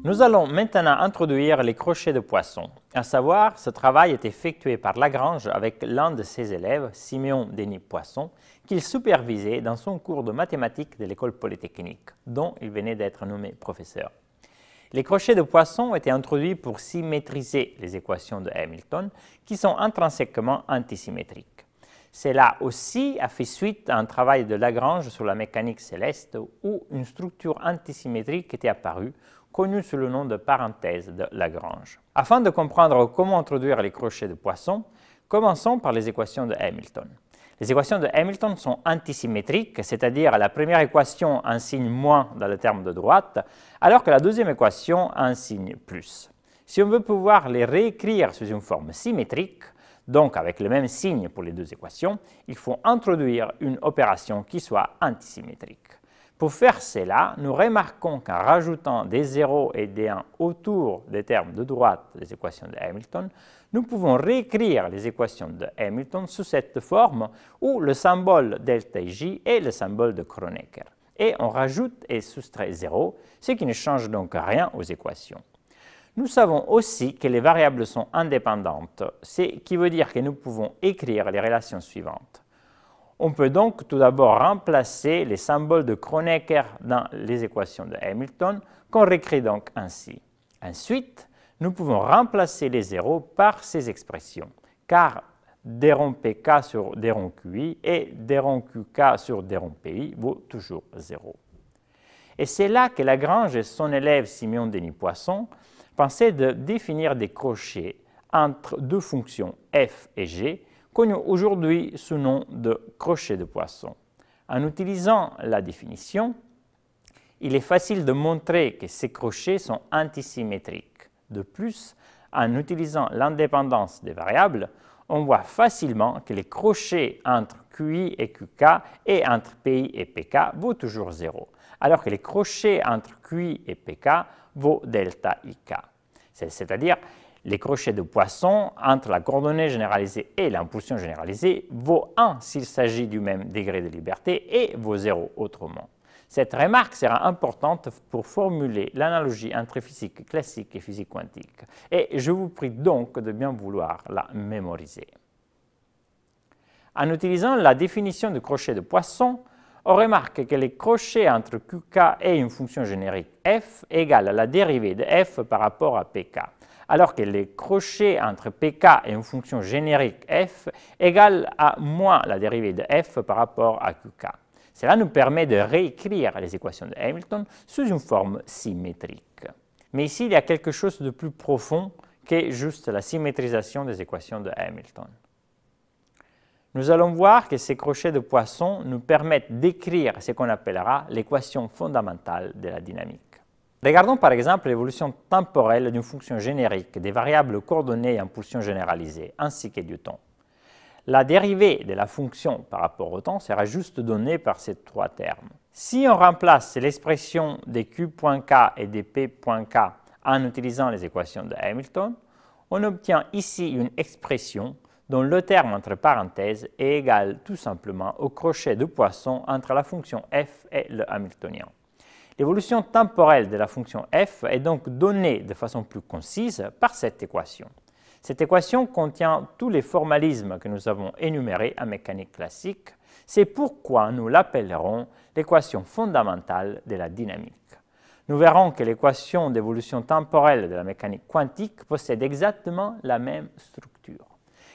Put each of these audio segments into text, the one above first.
Nous allons maintenant introduire les crochets de poisson. À savoir, ce travail est effectué par Lagrange avec l'un de ses élèves, Siméon Denis Poisson, qu'il supervisait dans son cours de mathématiques de l'école polytechnique, dont il venait d'être nommé professeur. Les crochets de Poisson étaient introduits pour symétriser les équations de Hamilton, qui sont intrinsèquement antisymétriques. Cela aussi a fait suite à un travail de Lagrange sur la mécanique céleste où une structure antisymétrique était apparue, connue sous le nom de parenthèse de Lagrange. Afin de comprendre comment introduire les crochets de Poisson, commençons par les équations de Hamilton. Les équations de Hamilton sont antisymétriques, c'est-à-dire la première équation a un signe moins dans le terme de droite, alors que la deuxième équation a un signe plus. Si on veut pouvoir les réécrire sous une forme symétrique, donc avec le même signe pour les deux équations, il faut introduire une opération qui soit antisymétrique. Pour faire cela, nous remarquons qu'en rajoutant des 0 et des 1 autour des termes de droite des équations de Hamilton, nous pouvons réécrire les équations de Hamilton sous cette forme où le symbole delta J est le symbole de Kronecker. Et on rajoute et soustrait 0, ce qui ne change donc rien aux équations. Nous savons aussi que les variables sont indépendantes, ce qui veut dire que nous pouvons écrire les relations suivantes. On peut donc tout d'abord remplacer les symboles de Kronecker dans les équations de Hamilton, qu'on réécrit donc ainsi. Ensuite, nous pouvons remplacer les zéros par ces expressions, car d rond pk sur d rond qi et d rond qk sur d rond pi vaut toujours 0. Et c'est là que Lagrange et son élève Siméon Denis Poisson pensaient de définir des crochets entre deux fonctions f et g, connu aujourd'hui sous le nom de crochet de Poisson. En utilisant la définition, il est facile de montrer que ces crochets sont antisymétriques. De plus, en utilisant l'indépendance des variables, on voit facilement que les crochets entre QI et QK et entre PI et PK vaut toujours 0, alors que les crochets entre QI et PK vaut delta IK. C'est-à-dire, les crochets de Poisson entre la coordonnée généralisée et l'impulsion généralisée vaut 1 s'il s'agit du même degré de liberté et vaut 0 autrement. Cette remarque sera importante pour formuler l'analogie entre physique classique et physique quantique. Et je vous prie donc de bien vouloir la mémoriser. En utilisant la définition du crochet de Poisson, on remarque que les crochets entre QK et une fonction générique f égale à la dérivée de f par rapport à pk, alors que les crochets entre pk et une fonction générique f égale à moins la dérivée de f par rapport à qk. Cela nous permet de réécrire les équations de Hamilton sous une forme symétrique. Mais ici, il y a quelque chose de plus profond que juste la symétrisation des équations de Hamilton. Nous allons voir que ces crochets de Poisson nous permettent d'écrire ce qu'on appellera l'équation fondamentale de la dynamique. Regardons par exemple l'évolution temporelle d'une fonction générique des variables coordonnées et impulsion généralisée, ainsi que du temps. La dérivée de la fonction par rapport au temps sera juste donnée par ces trois termes. Si on remplace l'expression de q.k et de p.k en utilisant les équations de Hamilton, on obtient ici une expression dont le terme entre parenthèses est égal tout simplement au crochet de Poisson entre la fonction f et le hamiltonien. L'évolution temporelle de la fonction f est donc donnée de façon plus concise par cette équation. Cette équation contient tous les formalismes que nous avons énumérés en mécanique classique. C'est pourquoi nous l'appellerons l'équation fondamentale de la dynamique. Nous verrons que l'équation d'évolution temporelle de la mécanique quantique possède exactement la même structure.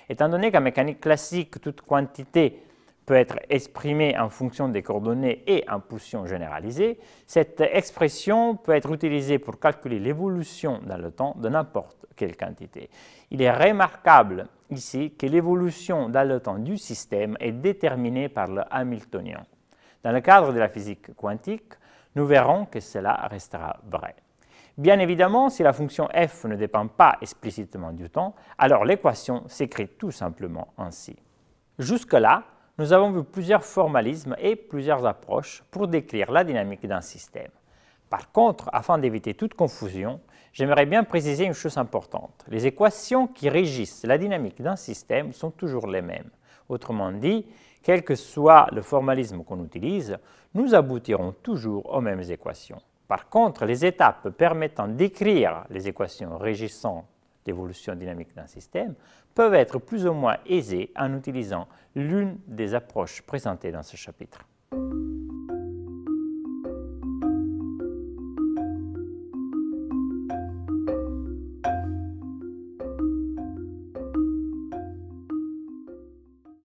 Étant donné qu'en mécanique classique, toute quantité peut être exprimée en fonction des coordonnées et impulsion généralisée, cette expression peut être utilisée pour calculer l'évolution dans le temps de n'importe quelle quantité. Il est remarquable ici que l'évolution dans le temps du système est déterminée par le hamiltonien. Dans le cadre de la physique quantique, nous verrons que cela restera vrai. Bien évidemment, si la fonction f ne dépend pas explicitement du temps, alors l'équation s'écrit tout simplement ainsi. Jusque-là, nous avons vu plusieurs formalismes et plusieurs approches pour décrire la dynamique d'un système. Par contre, afin d'éviter toute confusion, j'aimerais bien préciser une chose importante. Les équations qui régissent la dynamique d'un système sont toujours les mêmes. Autrement dit, quel que soit le formalisme qu'on utilise, nous aboutirons toujours aux mêmes équations. Par contre, les étapes permettant d'écrire les équations régissant l'évolution dynamique d'un système peuvent être plus ou moins aisées en utilisant l'une des approches présentées dans ce chapitre.